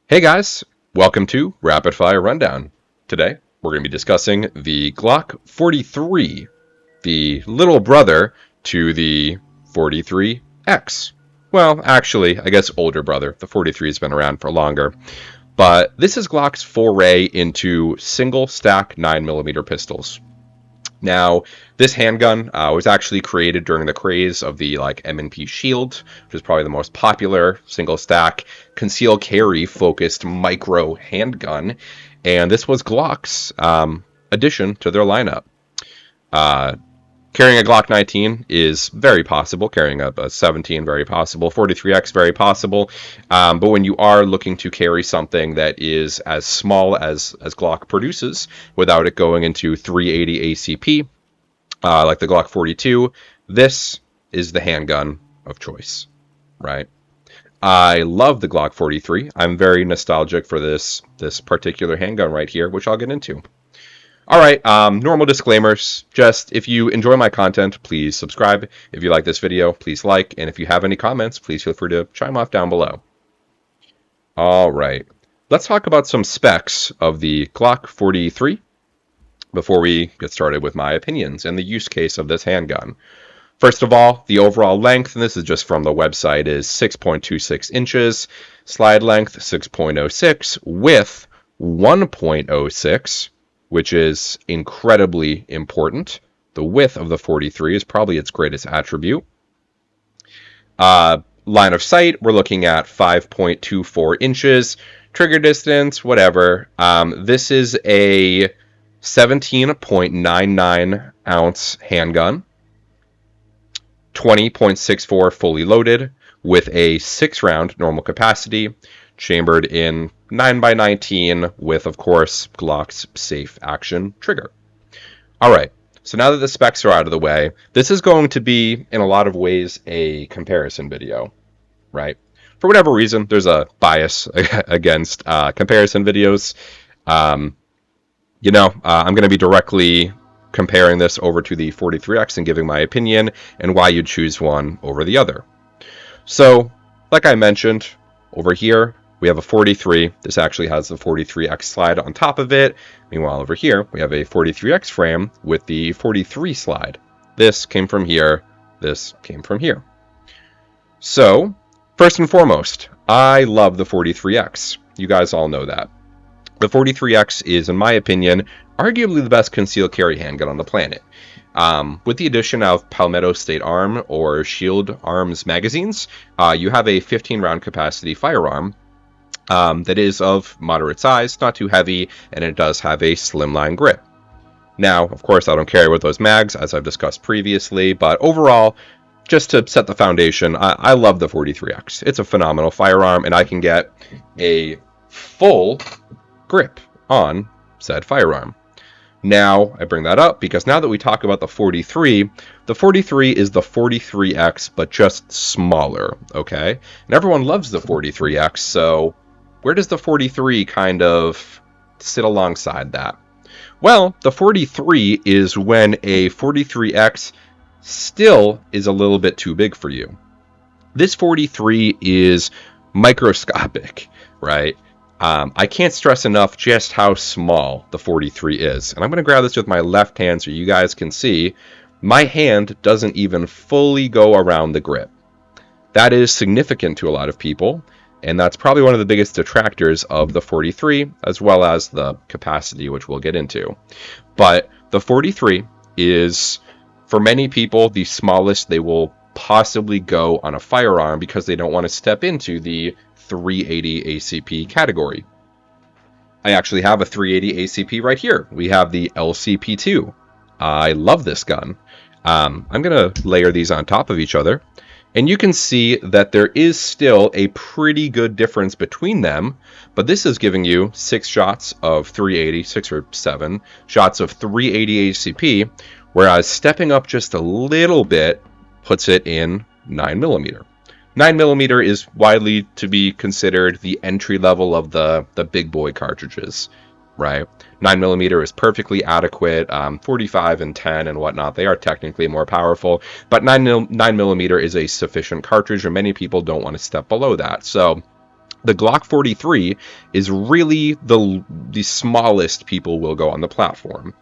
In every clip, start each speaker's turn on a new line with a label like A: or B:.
A: Hey guys, welcome to Rapid Fire Rundown. Today, we're going to be discussing the Glock 43, the little brother to the 43X. Well, actually, I guess older brother. The 43 has been around for longer. But this is Glock's foray into single stack 9mm pistols. Now, this handgun was actually created during the craze of the M&P Shield, which is probably the most popular single stack conceal carry focused micro handgun, and this was Glock's addition to their lineup. Uh, Carrying a Glock 19 is very possible. Carrying a 17, very possible. 43X, very possible. But when you are looking to carry something that is as small as Glock produces, without it going into 380 ACP, like the Glock 42, this is the handgun of choice, right? I love the Glock 43. I'm very nostalgic for this particular handgun right here, which I'll get into. All right, normal disclaimers. Just if you enjoy my content, please subscribe. If you like this video, please like. And if you have any comments, please feel free to chime off down below. All right, let's talk about some specs of the Glock 43 before we get started with my opinions and the use case of this handgun. First of all, the overall length, and this is just from the website, is 6.26 inches. Slide length, 6.06. Width, 1.06. Which is incredibly important. The width of the 43 is probably its greatest attribute. Line of sight, we're looking at 5.24 inches. Trigger distance, whatever. This is a 17.99 ounce handgun. 20.64 fully loaded with a 6-round normal capacity, chambered in 9x19 with, of course, Glock's safe action trigger. All right, so now that the specs are out of the way, this is going to be, in a lot of ways, a comparison video, right? For whatever reason, there's a bias against comparison videos. I'm going to be directly comparing this over to the 43X and giving my opinion and why you'd choose one over the other. So, like I mentioned, over here, we have a 43. This actually has the 43X slide on top of it. Meanwhile, over here, we have a 43X frame with the 43 slide. This came from here. This came from here. So, first and foremost, I love the 43X. You guys all know that. The 43X is, in my opinion, arguably the best concealed carry handgun on the planet. With the addition of Palmetto State Arm or Shield Arms magazines, you have a 15-round capacity firearm that is of moderate size, not too heavy, and it does have a slimline grip. Now, of course, I don't carry with those mags, as I've discussed previously, but overall, just to set the foundation, I love the 43X. It's a phenomenal firearm, and I can get a full grip on said firearm. Now, I bring that up because now that we talk about the 43 is the 43X, but just smaller, okay? And everyone loves the 43X, so where does the 43 kind of sit alongside that? Well, the 43 is when a 43X still is a little bit too big for you. This 43 is microscopic, right? I can't stress enough just how small the 43 is. And I'm going to grab this with my left hand so you guys can see. My hand doesn't even fully go around the grip. That is significant to a lot of people, and that's probably one of the biggest detractors of the 43, as well as the capacity, which we'll get into. But the 43 is, for many people, the smallest they will possibly go on a firearm because they don't want to step into the 380 ACP category. I actually have a 380 ACP right here. We have the LCP2. I love this gun. I'm going to layer these on top of each other, and you can see that there is still a pretty good difference between them, but this is giving you 6 shots of 380, 6 or 7 shots of 380 ACP, whereas stepping up just a little bit puts it in 9mm. 9mm is widely to be considered the entry level of the big boy cartridges, right? 9mm is perfectly adequate. 45 and 10 and whatnot, they are technically more powerful, but 9mm is a sufficient cartridge, and many people don't want to step below that. So The Glock 43 is really the smallest people will go on the platform.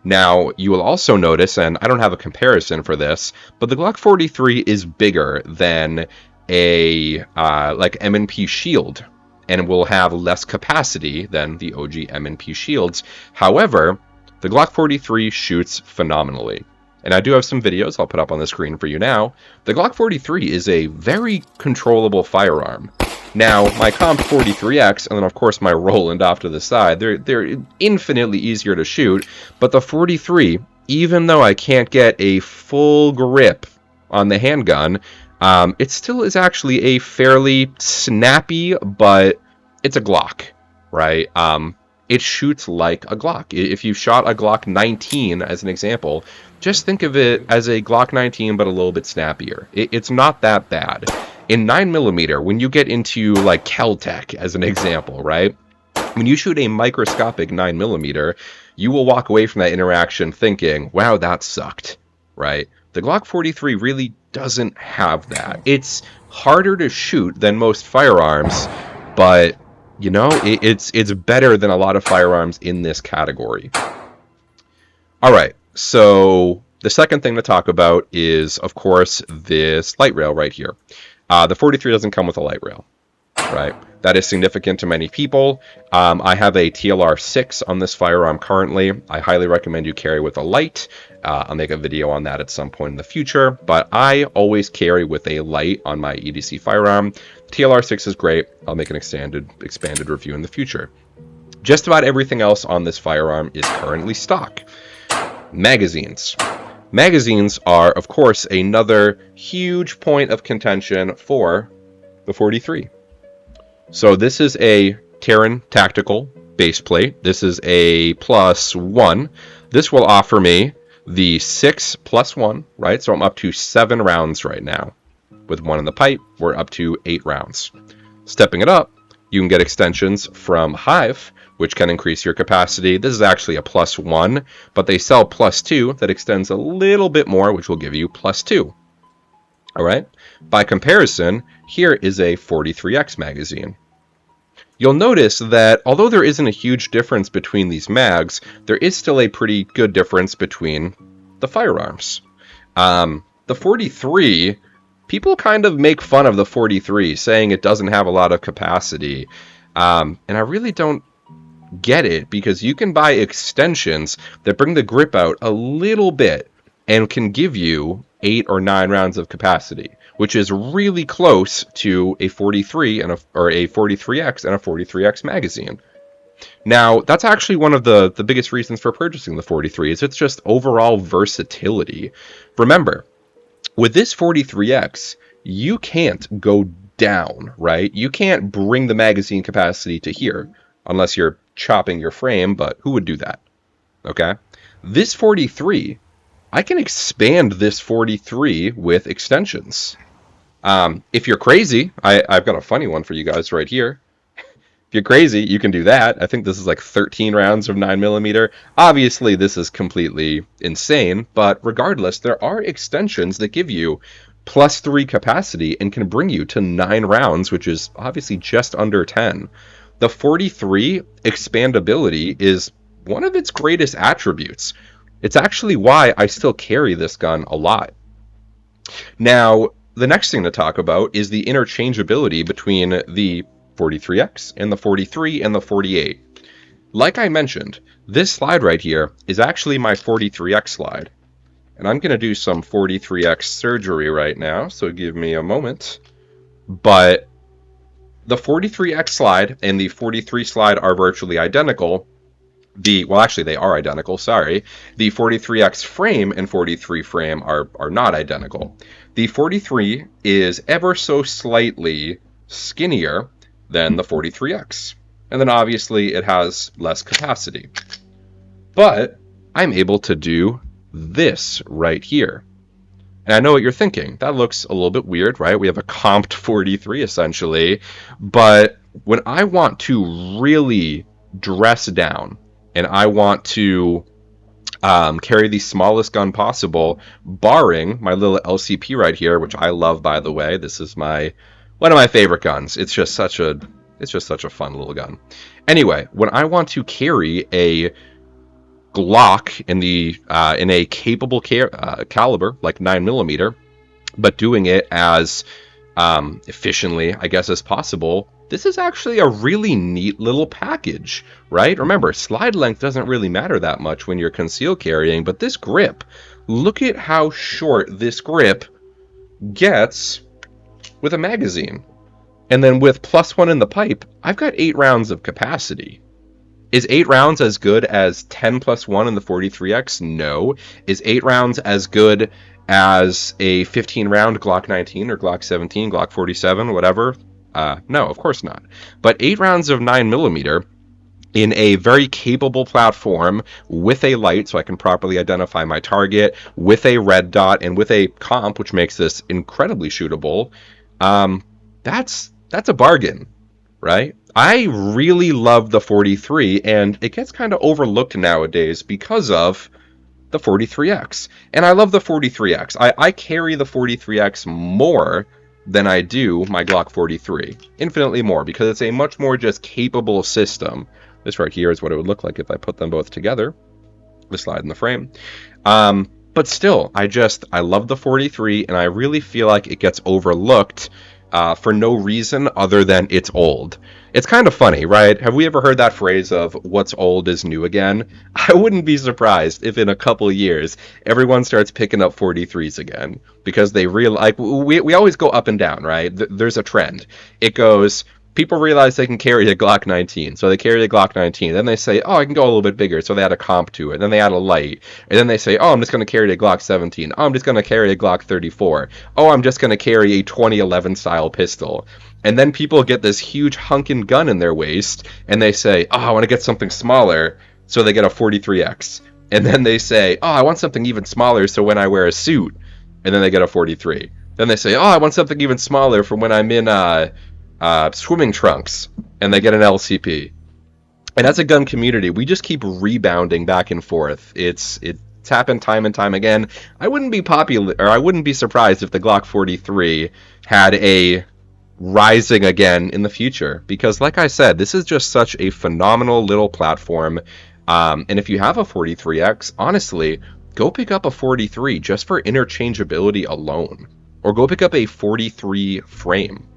A: Now, you will also notice, and I don't have a comparison for this, but the Glock 43 is bigger than a like M&P Shield, and will have less capacity than the OG M&P Shields. However, the Glock 43 shoots phenomenally. And I do have some videos I'll put up on the screen for you now. The Glock 43 is a very controllable firearm. Now, my Comp 43X, and then of course my Roland off to the side, they're infinitely easier to shoot, but the 43, even though I can't get a full grip on the handgun, it still is actually a fairly snappy, but it's a Glock, right? It shoots like a Glock. If you shot a Glock 19 as an example, just think of it as a Glock 19 but a little bit snappier. It's not that bad. In 9mm, when you get into like Kel-Tec as an example, right? When you shoot a microscopic 9mm, you will walk away from that interaction thinking, wow, that sucked, right? The Glock 43 really doesn't have that. It's harder to shoot than most firearms, but you know, it's better than a lot of firearms in this category. All right, so the second thing to talk about is, of course, this light rail right here. The 43 doesn't come with a light rail, right? That is significant to many people. I have a TLR 6 on this firearm currently. I highly recommend you carry with a light. I'll make a video on that at some point in the future, but I always carry with a light on my EDC firearm. TLR 6 is great. I'll make an expanded review in the future. Just about everything else on this firearm is currently stock. Magazines. Magazines are, of course, another huge point of contention for the 43. So this is a Terran Tactical base plate. This is a +1. This will offer me the 6+1, right? So I'm up to 7 rounds right now. With 1 in the pipe, we're up to 8 rounds. Stepping it up, you can get extensions from Hive, which can increase your capacity. This is actually a +1, but they sell +2 that extends a little bit more, which will give you +2. All right. By comparison, here is a 43X magazine. You'll notice that although there isn't a huge difference between these mags, there is still a pretty good difference between the firearms. The 43, people kind of make fun of the 43, saying it doesn't have a lot of capacity. And I really don't get it, because you can buy extensions that bring the grip out a little bit and can give you 8 or 9 rounds of capacity, which is really close to a 43 or a 43X and a 43X magazine. Now, that's actually one of the biggest reasons for purchasing the 43 is it's just overall versatility. Remember, with this 43X, you can't go down, right? You can't bring the magazine capacity to here unless you're chopping your frame, but who would do that? Okay? This 43, I can expand this 43 with extensions. If you're crazy, I've got a funny one for you guys right here. If you're crazy, you can do that. I think this is like 13 rounds of 9mm. Obviously, this is completely insane, but regardless, there are extensions that give you +3 capacity and can bring you to 9 rounds, which is obviously just under 10. The 43 expandability is one of its greatest attributes. It's actually why I still carry this gun a lot. Now, the next thing to talk about is the interchangeability between the 43X and the 43 and the 48. Like I mentioned, this slide right here is actually my 43X slide. And I'm going to do some 43X surgery right now, so give me a moment. But the 43X slide and the 43 slide are virtually identical. Well, actually, they are identical, sorry. The 43X frame and 43 frame are not identical. The 43 is ever so slightly skinnier than the 43X. And then obviously it has less capacity. But I'm able to do this right here. And I know what you're thinking. That looks a little bit weird, right? We have a comped 43 essentially. But when I want to really dress down and I want to carry the smallest gun possible, barring my little LCP right here, which I love, by the way. This is one of my favorite guns. It's just such a It's just such a fun little gun. Anyway, when I want to carry a Glock in a capable caliber like 9mm, but doing it as efficiently, I guess, as possible, this is actually a really neat little package, right? Remember, slide length doesn't really matter that much when you're concealed carrying, but this grip, look at how short this grip gets with a magazine. And then with +1 in the pipe, I've got 8 rounds of capacity. Is 8 rounds as good as 10 + 1 in the 43X? No. Is 8 rounds as good as a 15-round Glock 19 or Glock 17, Glock 47, whatever? No, of course not. But 8 rounds of 9mm in a very capable platform with a light so I can properly identify my target, with a red dot, and with a comp, which makes this incredibly shootable, that's a bargain, right? I really love the 43, and it gets kind of overlooked nowadays because of the 43X. And I love the 43X. I carry the 43X more than I do my Glock 43. Infinitely more, because it's a much more just capable system. This right here is what it would look like if I put them both together. The slide in the frame. But still, I love the 43, and I really feel like it gets overlooked for no reason other than it's old. It's kind of funny, right? Have we ever heard that phrase of what's old is new again? I wouldn't be surprised if in a couple of years everyone starts picking up 43s again, because they realize, like, we always go up and down, right? There's a trend. It goes, people realize they can carry a Glock 19, so they carry the Glock 19. Then they say, oh, I can go a little bit bigger, so they add a comp to it. Then they add a light. And then they say, oh, I'm just going to carry a Glock 17. Oh, I'm just going to carry a Glock 34. Oh, I'm just going to carry a 2011 style pistol. And then people get this huge hunkin' gun in their waist, and they say, oh, I want to get something smaller, so they get a 43X. And then they say, oh, I want something even smaller, so when I wear a suit, and then they get a 43. Then they say, oh, I want something even smaller for when I'm in swimming trunks, and they get an LCP. And as a gun community, we just keep rebounding back and forth. It's happened time and time again. I wouldn't be surprised if the Glock 43 had a rising again in the future, because like I said, this is just such a phenomenal little platform. And if you have a 43X, honestly, go pick up a 43 just for interchangeability alone, or go pick up a 43 frame,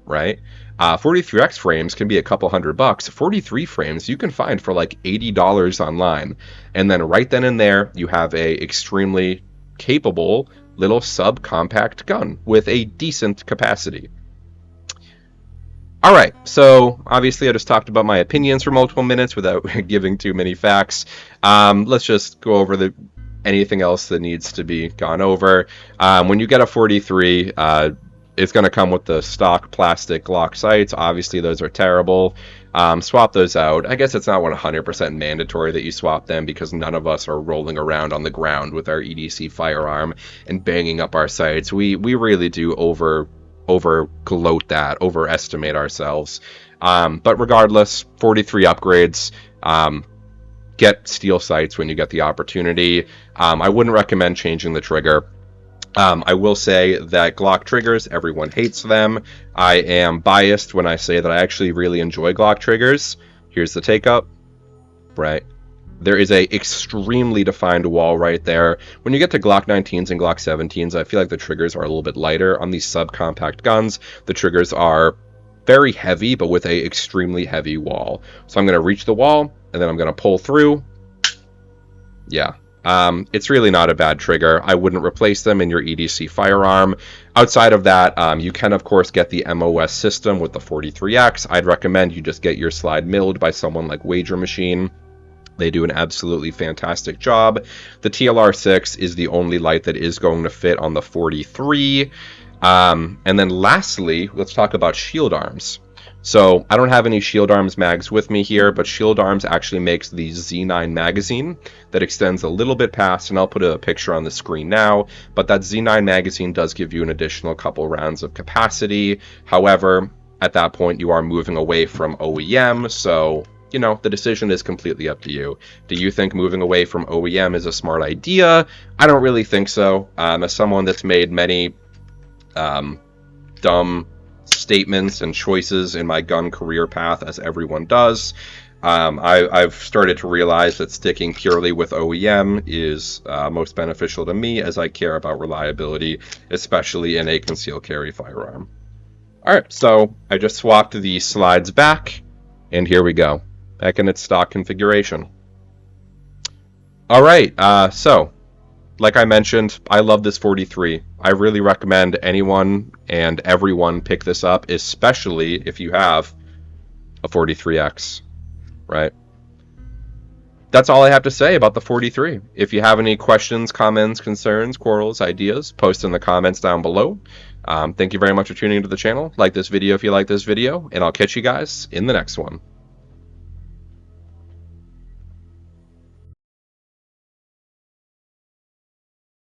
A: right? 43X frames can be a couple $100. 43 frames you can find for like $80 online, and then right then and there you have a extremely capable little subcompact gun with a decent capacity. All right, so obviously I just talked about my opinions for multiple minutes without giving too many facts. Let's just go over anything else that needs to be gone over. When you get a 43, it's going to come with the stock plastic Glock sights. Obviously, those are terrible. Swap those out. I guess it's not 100% mandatory that you swap them, because none of us are rolling around on the ground with our EDC firearm and banging up our sights. We really do overestimate ourselves. But regardless, 43 upgrades. Get steel sights when you get the opportunity. I wouldn't recommend changing the trigger. I will say that Glock triggers, everyone hates them. I am biased when I say that I actually really enjoy Glock triggers. Here's the take-up, right? There is a extremely defined wall right there. When you get to Glock 19s and Glock 17s, I feel like the triggers are a little bit lighter. On these subcompact guns, the triggers are very heavy, but with a extremely heavy wall. So I'm going to reach the wall, and then I'm going to pull through. Yeah. It's really not a bad trigger. I wouldn't replace them in your EDC firearm. Outside of that, you can, of course, get the MOS system with the 43X. I'd recommend you just get your slide milled by someone like Wager Machine. They do an absolutely fantastic job. The TLR6 is the only light that is going to fit on the 43. And then lastly, let's talk about shield arms. So I don't have any shield arms mags with me here, but Shield Arms actually makes the Z9 magazine that extends a little bit past, and I'll put a picture on the screen now, but that Z9 magazine does give you an additional couple rounds of capacity. However, at that point you are moving away from OEM, so you know, the decision is completely up to you. Do you think moving away from OEM is a smart idea? I don't really think so. As someone that's made many dumb, statements and choices in my gun career path, as everyone does. I've started to realize that sticking purely with OEM is most beneficial to me, as I care about reliability, especially in a concealed carry firearm. All right, so I just swapped the slides back, and here we go, back in its stock configuration. All right, so like I mentioned, I love this 43. I really recommend anyone and everyone pick this up, especially if you have a 43X, right? That's all I have to say about the 43. If you have any questions, comments, concerns, quarrels, ideas, post in the comments down below. Thank you very much for tuning into the channel. Like this video if you like this video, and I'll catch you guys in the next one.